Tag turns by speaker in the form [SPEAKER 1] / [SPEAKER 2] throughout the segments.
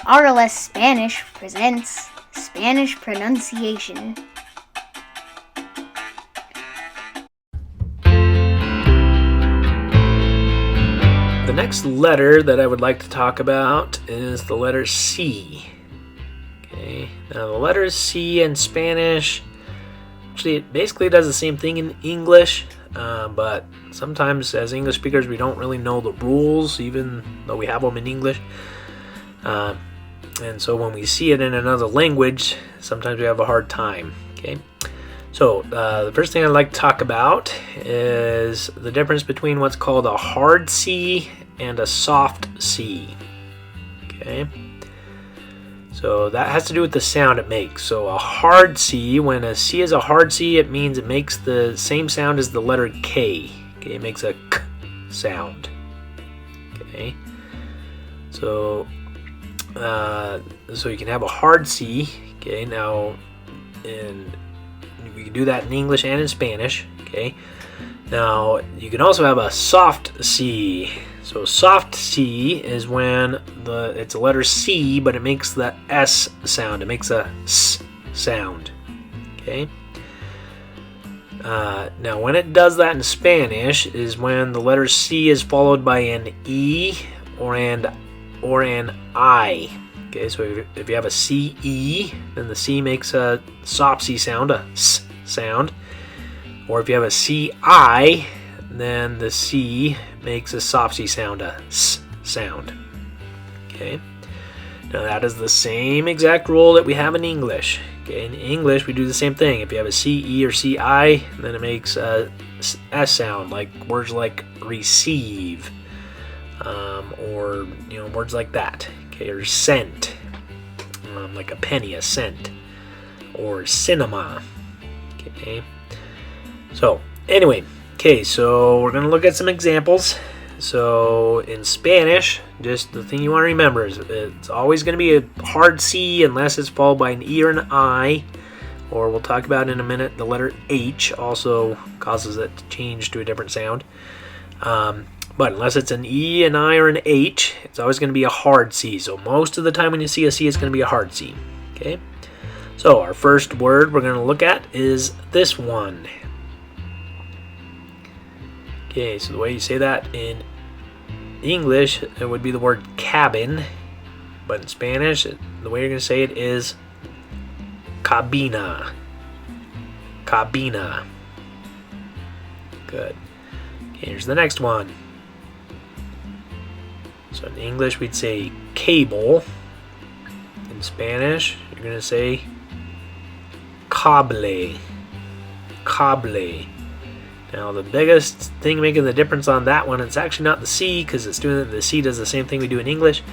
[SPEAKER 1] RLS Spanish presents Spanish pronunciation.
[SPEAKER 2] The next letter that I would like to talk about is the letter C. Okay, now the letter C in Spanish, actually it basically does the same thing in English, but sometimes as English speakers we don't really know the rules, even though we have them in English. And so when we see it in another language, sometimes we have a hard time. Okay, so the first thing I'd like to talk about is the difference between what's called a hard C and a soft C. Okay, so that has to do with the sound it makes. So a hard C, when a C is a hard C, it means it makes the same sound as the letter K. Okay, it makes a K sound. Okay, so you can have a hard C. Okay, now we can do that in English and in Spanish. Okay, now you can also have a soft C. So soft C is when it's a letter C, but it makes the S sound. It makes a S sound. Okay. Now when it does that in Spanish is when the letter C is followed by an E or an I. Okay, so if you have a CE, then the C makes a soft C sound, a S sound. Or if you have a CI, then the C makes a soft C sound, a S sound. Okay, now that is the same exact rule that we have in English. Okay, in English we do the same thing. If you have a CE or CI, then it makes a S sound, like words like receive, or words like that. Okay, or cent, like a penny, a cent, or cinema. Okay, so anyway, okay, so we're gonna look at some examples. So in Spanish, just the thing you want to remember is it's always going to be a hard C unless it's followed by an E or an I, or we'll talk about in a minute the letter H also causes it to change to a different sound. But unless it's an E, an I, or an H, it's always going to be a hard C. So most of the time when you see a C, it's going to be a hard C. Okay, so our first word we're going to look at is this one. Okay, so the way you say that in English, it would be the word cabin, but in Spanish, the way you're going to say it is cabina. Cabina. Good. Okay, here's the next one. So in English, we'd say cable. In Spanish, you're going to say cable. Cable. Now the biggest thing making the difference on that one, it's actually not the C, because the C does the same thing we do in English,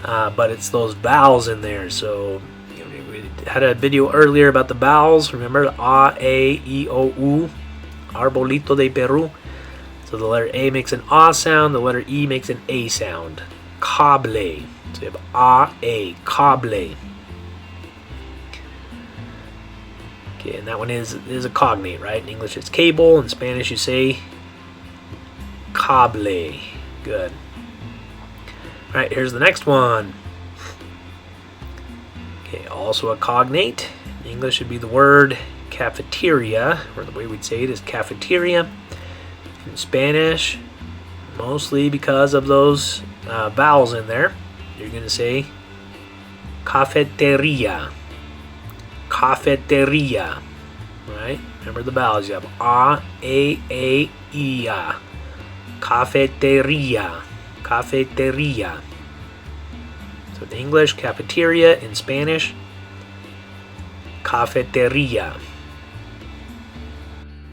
[SPEAKER 2] but it's those vowels in there. So we had a video earlier about the vowels. Remember A, E, I, O, U, Arbolito de Peru. So the letter A makes an A sound, the letter E makes an A sound. Cable. So you have A, cable. Okay, and that one is a cognate, right? In English it's cable. In Spanish you say cable. Good. Alright, here's the next one. Okay, also a cognate. In English would be the word cafeteria, or the way we'd say it is cafeteria. In Spanish, mostly because of those vowels in there, you're going to say cafeteria. Cafeteria, right? Remember the vowels. You have A, I, A. Cafeteria. Cafeteria. So in English, cafeteria. In Spanish, cafeteria.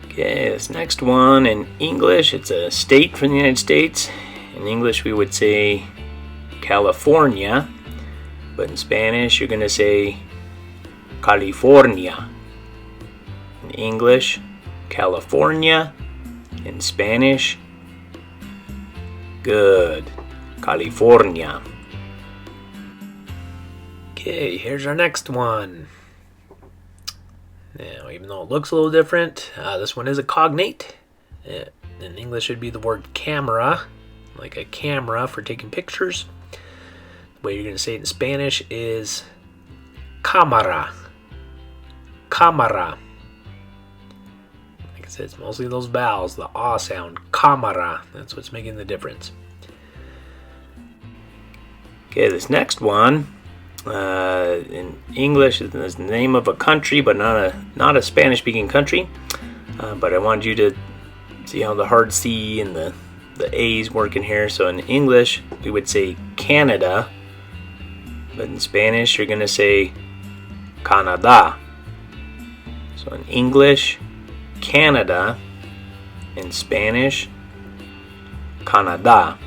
[SPEAKER 2] Okay, this next one in English, it's a state from the United States. In English, we would say California, but in Spanish, you're going to say California. In English, California. In Spanish, good, California. Okay, here's our next one. Now, even though it looks a little different, this one is a cognate. In English, it would be the word camera, like a camera for taking pictures. way you're going to say it in Spanish is cámara. Cámara. Like I said, it's mostly those vowels, the ah sound. Cámara. That's what's making the difference. Okay, this next one in English is the name of a country, but not a Spanish-speaking country. But I wanted you to see how the hard C and the A's work in here. So in English, we would say Canada, but in Spanish, you're going to say Canada. So in English, Canada. In Spanish, Canada.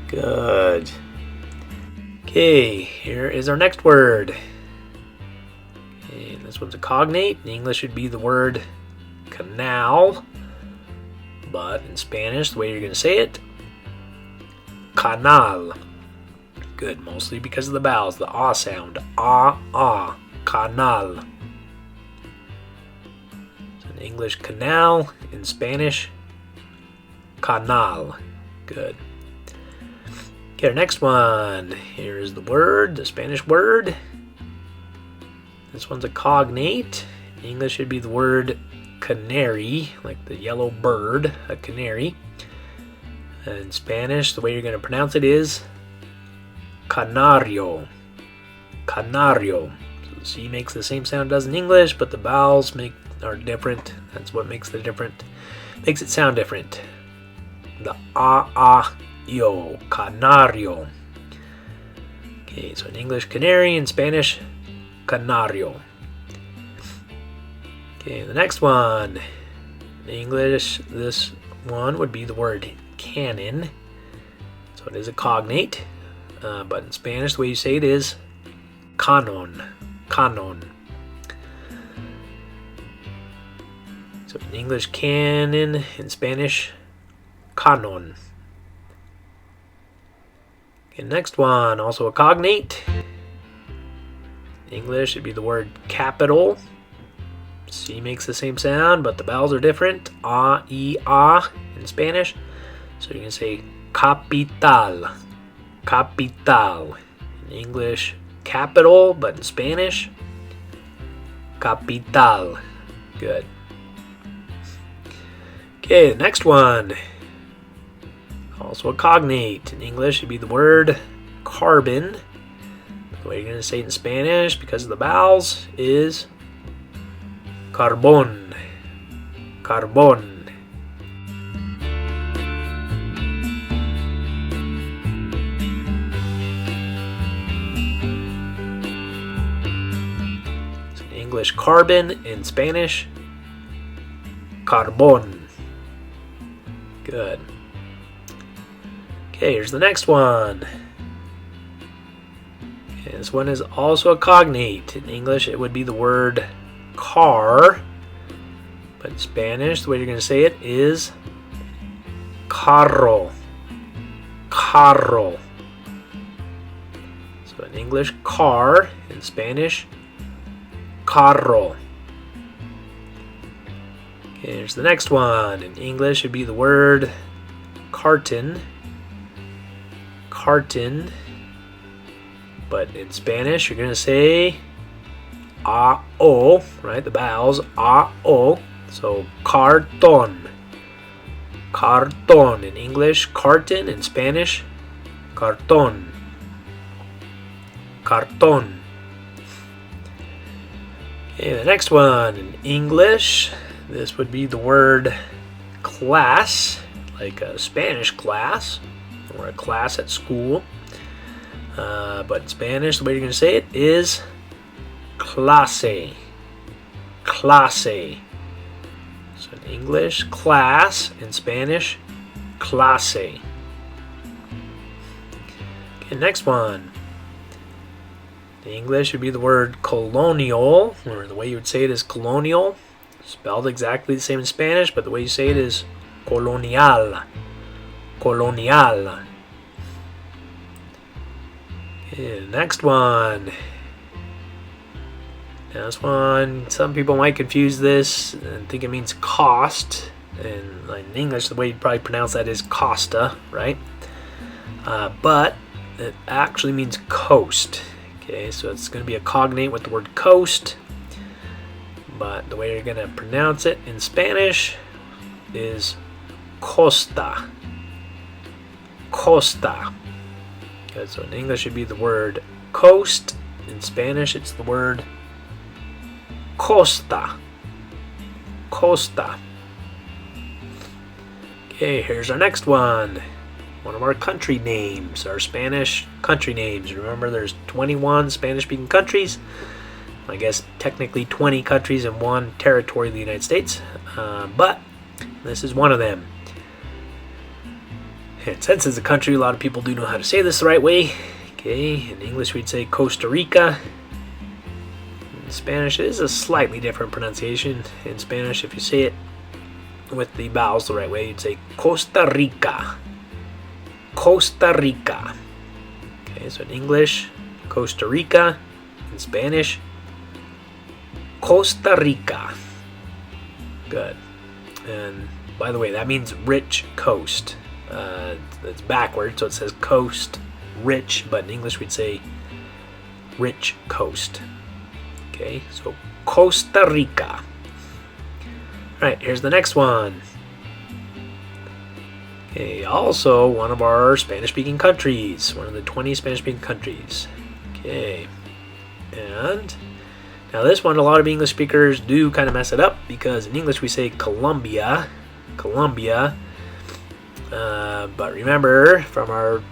[SPEAKER 2] Good. Okay, here is our next word. Okay, this one's a cognate. In English, would be the word canal. But in Spanish, the way you're going to say it, canal. Good, mostly because of the vowels, the ah sound. Ah, ah, canal. So in English, canal. In Spanish, canal. Good. Okay, our next one. Here is the word, the Spanish word. This one's a cognate. In English, should be the word canary, like the yellow bird, a canary. In Spanish, the way you're going to pronounce it is canario. Canario. So the C makes the same sound it does in English, but the vowels are different. That's what makes it sound different. The yo, canario. Okay, so in English, canary. In Spanish, canario. Okay, the next one. In English, this one would be the word cannon. So it is a cognate. But in Spanish, the way you say it is canon. Canon. So in English, cannon. In Spanish, canon. Okay, next one, also a cognate. In English, it'd be the word capital. C makes the same sound, but the vowels are different. Ah, e, ah in Spanish. So you can say capital. Capital. In English, capital, but in Spanish, capital. Good. Okay, the next one. Also a cognate. In English, it'd be the word carbon. The way you're going to say it in Spanish, because of the vowels, is carbón. Carbón. So in English, carbon. In Spanish, carbón. Good. Okay, here's the next one. Okay, this one is also a cognate. In English, it would be the word car. But in Spanish, the way you're going to say it is carro. Carro. So in English, car. In Spanish, carro. Okay, here's the next one. In English, it would be the word carton. Carton. But in Spanish, you're going to say a-o, right? The vowels, a-o. So, cartón. Cartón. In English, carton. In Spanish, cartón. Cartón. Okay, the next one. In English, this would be the word class, like a Spanish class, or a class at school. But in Spanish, the way you're going to say it is clase. Clase. So in English, class. In Spanish, clase. Okay, next one. In English would be the word colonial, or the way you would say it is colonial. Spelled exactly the same in Spanish, but the way you say it is colonial. Colonial. Okay, next one. Now this one, some people might confuse this and think it means cost. And in English, the way you'd probably pronounce that is costa, right? But it actually means coast. Okay, so it's going to be a cognate with the word coast, but the way you're going to pronounce it in Spanish is costa. Costa. Okay, so in English it'd be the word coast. In Spanish it's the word costa. Costa. Okay, here's our next one. One of our country names, our Spanish country names. Remember, there's 21 Spanish-speaking countries. I guess technically 20 countries and one territory of the United States, but this is one of them. And since it's a country, a lot of people do know how to say this the right way. Okay, in English we'd say Costa Rica. In Spanish, it is a slightly different pronunciation. In Spanish, if you say it with the vowels the right way, you'd say Costa Rica. Costa Rica. Okay, so in English, Costa Rica. In Spanish, Costa Rica. Good. And by the way, that means rich coast. It's backwards, so it says coast, rich, but in English we'd say rich coast. Okay, so Costa Rica. Alright, here's the next one. Okay, also one of our Spanish-speaking countries, one of the 20 Spanish-speaking countries. Okay, and now this one, a lot of English speakers do kind of mess it up because in English we say Colombia, Colombia. But remember from our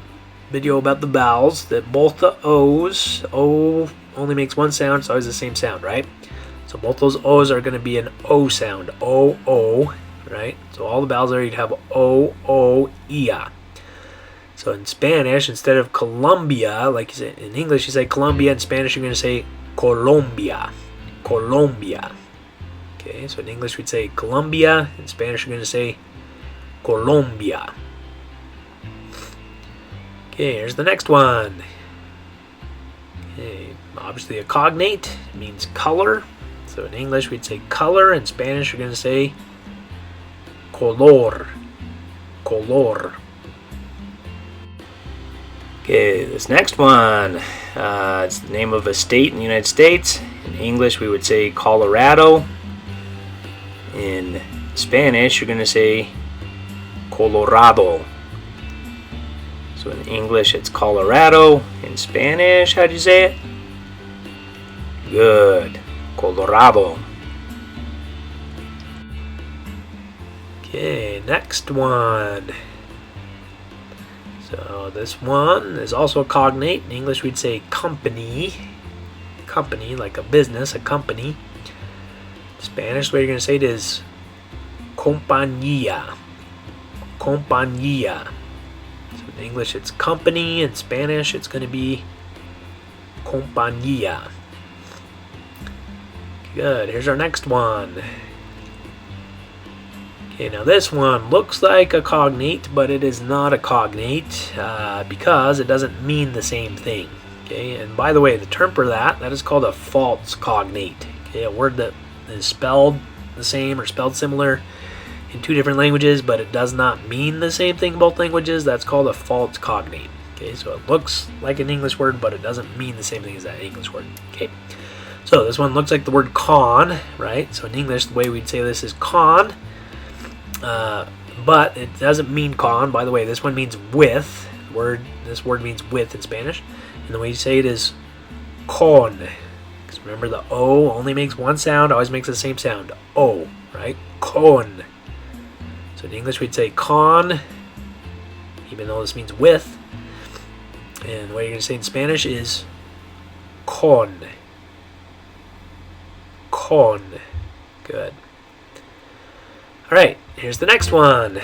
[SPEAKER 2] video about the vowels that both the O's, O only makes one sound, it's always the same sound, right? So both those O's are going to be an O sound, O, O, right? So all the vowels there, you'd have O, O, Ia. So in Spanish, instead of Colombia, like you say in English, you say Colombia. In Spanish, you're going to say Colombia, Colombia. Okay, so in English, we'd say Colombia. In Spanish, you're going to say Colombia. Okay, here's the next one. Okay, obviously a cognate means color. So in English we'd say color. In Spanish you're going to say color. Color. Okay, this next one, it's the name of a state in the United States. In English we would say Colorado. In Spanish you're going to say Colorado. So in English it's Colorado. In Spanish, how do you say it? Good. Colorado. Okay, next one. So this one is also a cognate. In English we'd say company. Company, like a business, a company. In Spanish, the way you're going to say it is compañía. Compañía. In English it's company. In Spanish it's going to be compañía. Good, here's our next one. Okay, now this one looks like a cognate, but it is not a cognate because it doesn't mean the same thing. Okay, and by the way, the term for that is called a false cognate. Okay, a word that is spelled the same or spelled similar in two different languages, but it does not mean the same thing in both languages. That's called a false cognate. Okay, so it looks like an English word, but it doesn't mean the same thing as that English word. Okay, so this one looks like the word con, right? So in English, the way we'd say this is con, but it doesn't mean con. By the way, this one means with. This word means with in Spanish, and the way you say it is con. Because remember, the O only makes one sound, always makes the same sound. O, right? Con. So in English we'd say con, even though this means with. And the way you're going to say it in Spanish is con. Con. Good. Alright, here's the next one.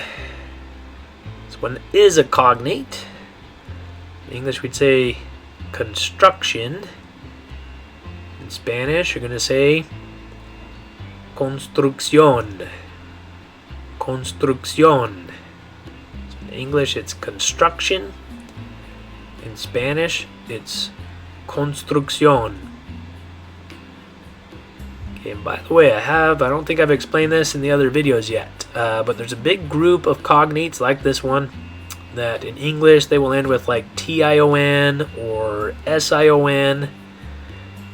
[SPEAKER 2] This one is a cognate. In English we'd say construction. In Spanish you're going to say construcción. Construcción. So in English it's construction. In Spanish it's construcción. Okay, and by the way, I don't think I've explained this in the other videos yet, but there's a big group of cognates like this one that in English they will end with like T-I-O-N or S-I-O-N.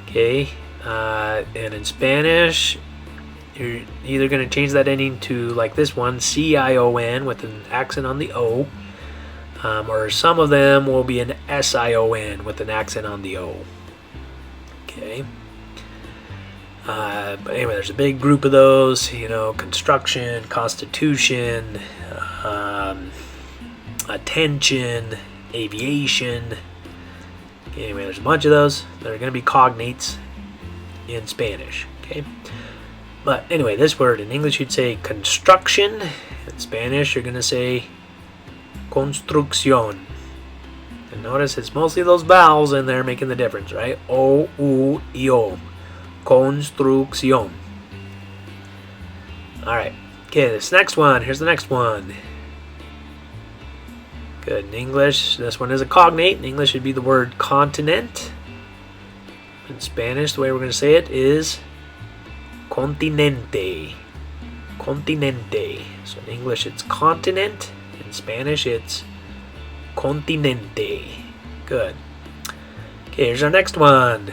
[SPEAKER 2] Okay, and in Spanish, you're either going to change that ending to like this one, C-I-O-N with an accent on the O, or some of them will be an S-I-O-N with an accent on the O. Okay. But anyway, there's a big group of those, construction, constitution, attention, aviation. Anyway, there's a bunch of those that are going to be cognates in Spanish, okay? But anyway, this word in English you'd say construction. In Spanish you're going to say construcción. And notice it's mostly those vowels in there making the difference, right? O, U, y O. Construcción. Alright. Okay, this next one. Here's the next one. Good. In English, this one is a cognate. In English, it'd be the word continent. In Spanish, the way we're going to say it is continente. Continente. So in English, it's continent. In Spanish, it's continente. Good. Okay, here's our next one.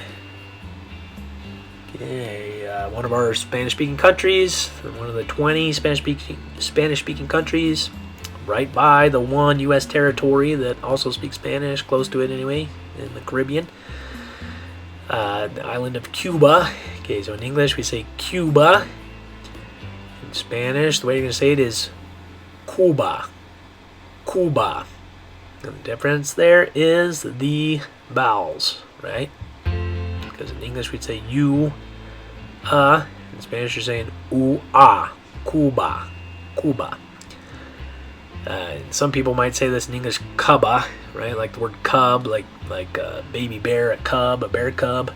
[SPEAKER 2] Okay, one of our Spanish-speaking countries, one of the 20 Spanish-speaking countries, right by the one U.S. territory that also speaks Spanish, close to it anyway, in the Caribbean. The island of Cuba. Okay, so in English we say Cuba. In Spanish, the way you're going to say it is Cuba. Cuba. And the difference there is the vowels, right? Because in English we'd say you, in Spanish you're saying u-a, Cuba, Cuba. Some people might say this in English, cuba, right? Like the word cub, like a baby bear, a cub, a bear cub.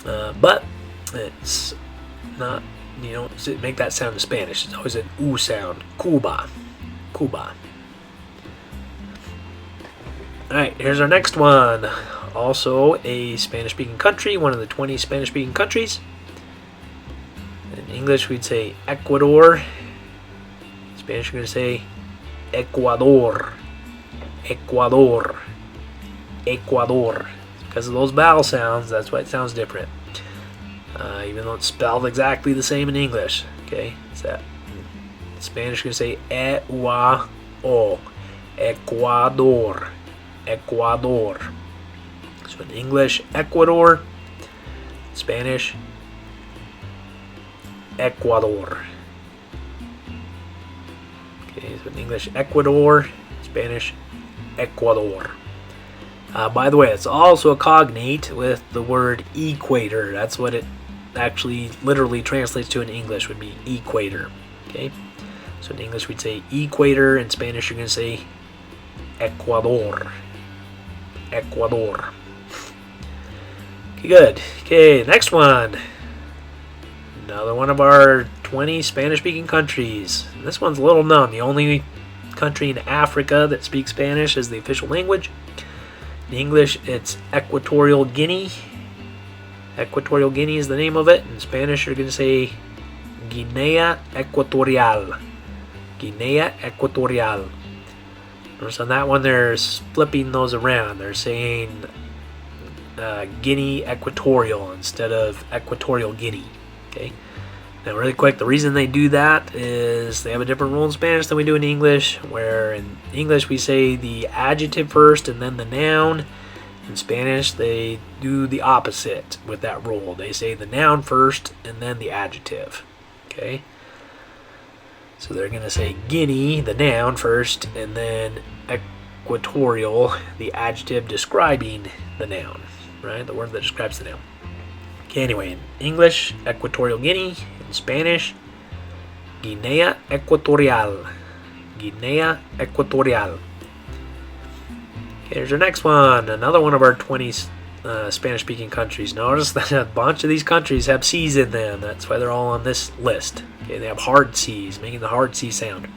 [SPEAKER 2] But it's not, you don't make that sound in Spanish. It's always an u sound, Cuba, Cuba. Alright, here's our next one. Also a Spanish-speaking country, one of the 20 Spanish-speaking countries. In English, we'd say Ecuador. In Spanish, we're going to say Ecuador. Ecuador. Ecuador. Because of those vowel sounds, that's why it sounds different. Even though it's spelled exactly the same in English. Okay, so in Spanish, we're going to say E-U-A-O. Ecuador. Ecuador. So in English, Ecuador. Spanish, Ecuador. Okay, so in English, Ecuador. Spanish, Ecuador. By the way, it's also a cognate with the word equator. That's what it actually literally translates to in English, would be equator. Okay, so in English we'd say equator. In Spanish, you're going to say Ecuador. Ecuador. Okay, good. Okay, next one. Another one of our 20 Spanish-speaking countries. This one's a little known. The only country in Africa that speaks Spanish as the official language. In English, it's Equatorial Guinea. Equatorial Guinea is the name of it. In Spanish, you're going to say Guinea Equatorial. Guinea Equatorial. Notice on that one, they're flipping those around. They're saying Guinea Equatorial instead of Equatorial Guinea. Okay. Now, really quick, the reason they do that is they have a different rule in Spanish than we do in English, where in English we say the adjective first and then the noun. In Spanish, they do the opposite with that rule. They say the noun first and then the adjective. Okay. So they're going to say Guinea, the noun first, and then Equatorial, the adjective describing the noun, right? The word that describes the noun. Okay, anyway, in English, Equatorial Guinea. In Spanish, Guinea Equatorial. Guinea Equatorial. Okay, here's our next one. Another one of our 20 Spanish-speaking countries. Notice that a bunch of these countries have C's in them. That's why they're all on this list. Okay, they have hard C's, making the hard C sound.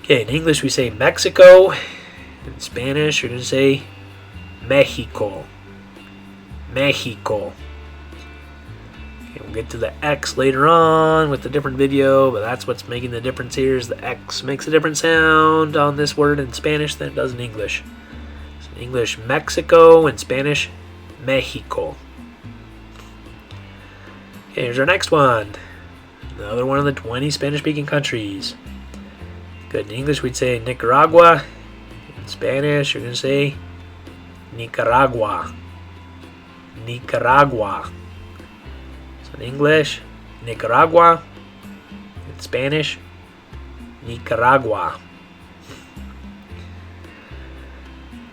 [SPEAKER 2] Okay, in English we say Mexico. In Spanish, you're going to say Mexico. Mexico. Okay, We'll get to the X later on with a different video, but that's what's making the difference here is the X makes a different sound on this word in Spanish than it does in English. So in English, Mexico. In Spanish, Mexico. Okay, here's our next one. Another one of the 20 Spanish-speaking countries. Good. In English, we'd say Nicaragua. In Spanish, you're going to say Nicaragua. Nicaragua. So in English, Nicaragua. In Spanish, Nicaragua.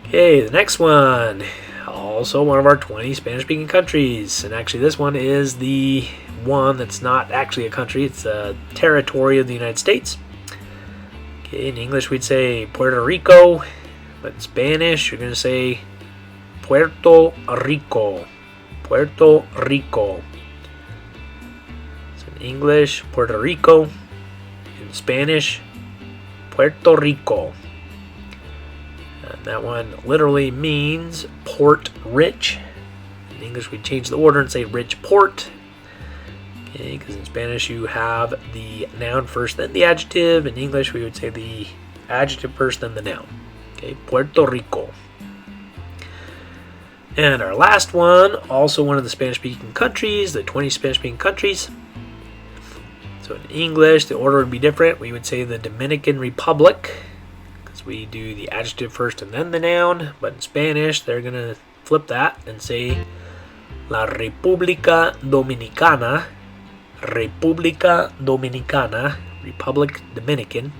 [SPEAKER 2] Okay, the next one. Also one of our 20 Spanish-speaking countries. And actually this one is the one that's not actually a country. It's a territory of the United States. Okay, in English we'd say Puerto Rico. But in Spanish you're going to say Puerto Rico. Puerto Rico. So in English, Puerto Rico. In Spanish, Puerto Rico. And that one literally means port rich. In English, we change the order and say rich port. Okay, because in Spanish you have the noun first, then the adjective. In English, we would say the adjective first, then the noun. Okay, Puerto Rico. And our last one, also one of the Spanish-speaking countries, the 20 Spanish-speaking countries. So in English, the order would be different. We would say the Dominican Republic, because we do the adjective first and then the noun. But in Spanish, they're going to flip that and say La República Dominicana. República Dominicana. Republic Dominican.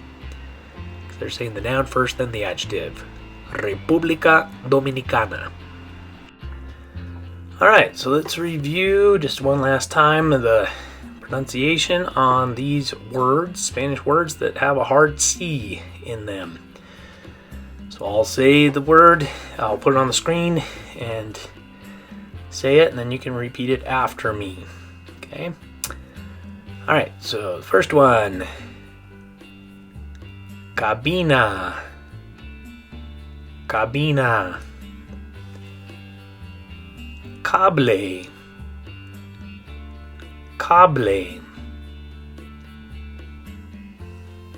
[SPEAKER 2] They're saying the noun first, then the adjective. República Dominicana. Alright, so let's review just one last time the pronunciation on these words, Spanish words that have a hard C in them. So I'll say the word, I'll put it on the screen and say it, and then you can repeat it after me. Okay? Alright, so the first one. Cabina. Cabina. Cable. Cable.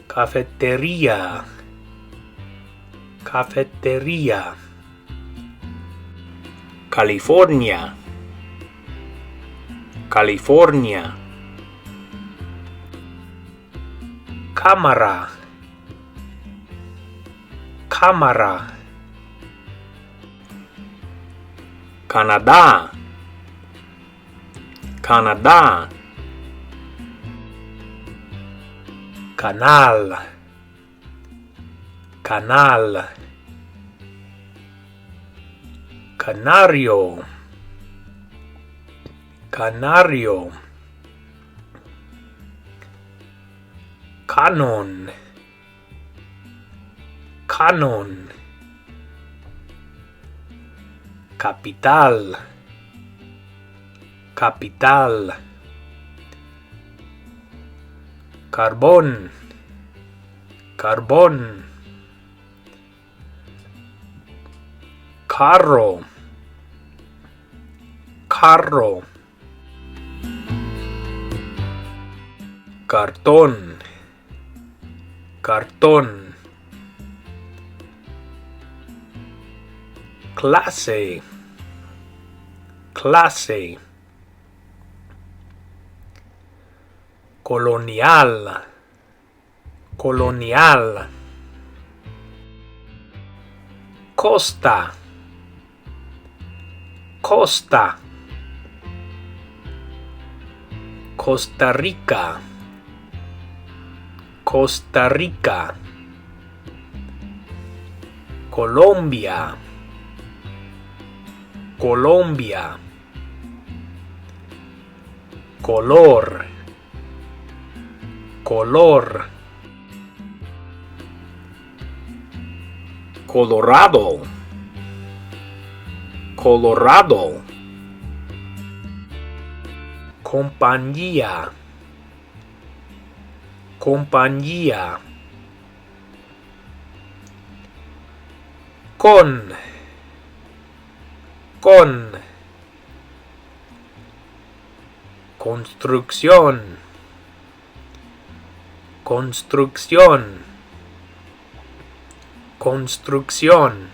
[SPEAKER 2] Cafeteria. Cafeteria. California. California. Cámara. Cámara. Canadá. Canadá. Canal. Canal. Canario. Canario. Canon. Canon. Capital. Capital. Carbón. Carbón. Carro. Carro. Cartón. Cartón. Clase. Clase. Colonial. Colonial. Costa. Costa. Costa Rica. Costa Rica. Colombia. Colombia. Color. Color. Colorado. Colorado. Compañía. Compañía. Con. construcción, construcción, construcción,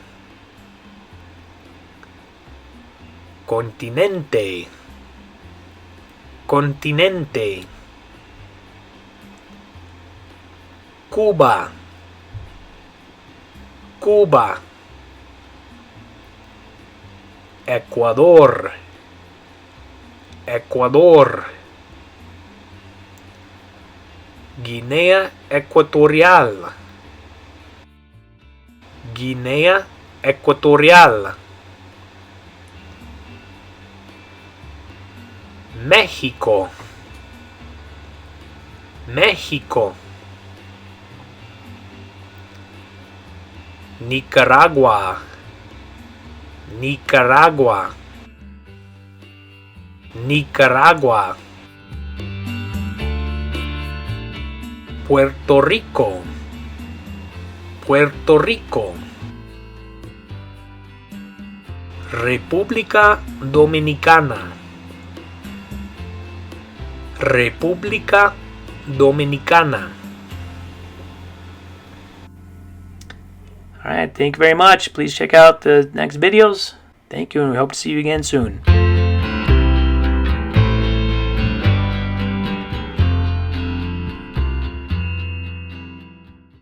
[SPEAKER 2] continente, continente, Cuba, Cuba, Ecuador, Ecuador, Guinea Ecuatorial, Guinea Ecuatorial, México, México, Nicaragua, Nicaragua, Nicaragua, Puerto Rico, Puerto Rico, República Dominicana, República Dominicana. Alright, thank you very much. Please check out the next videos. Thank you, and we hope to see you again soon.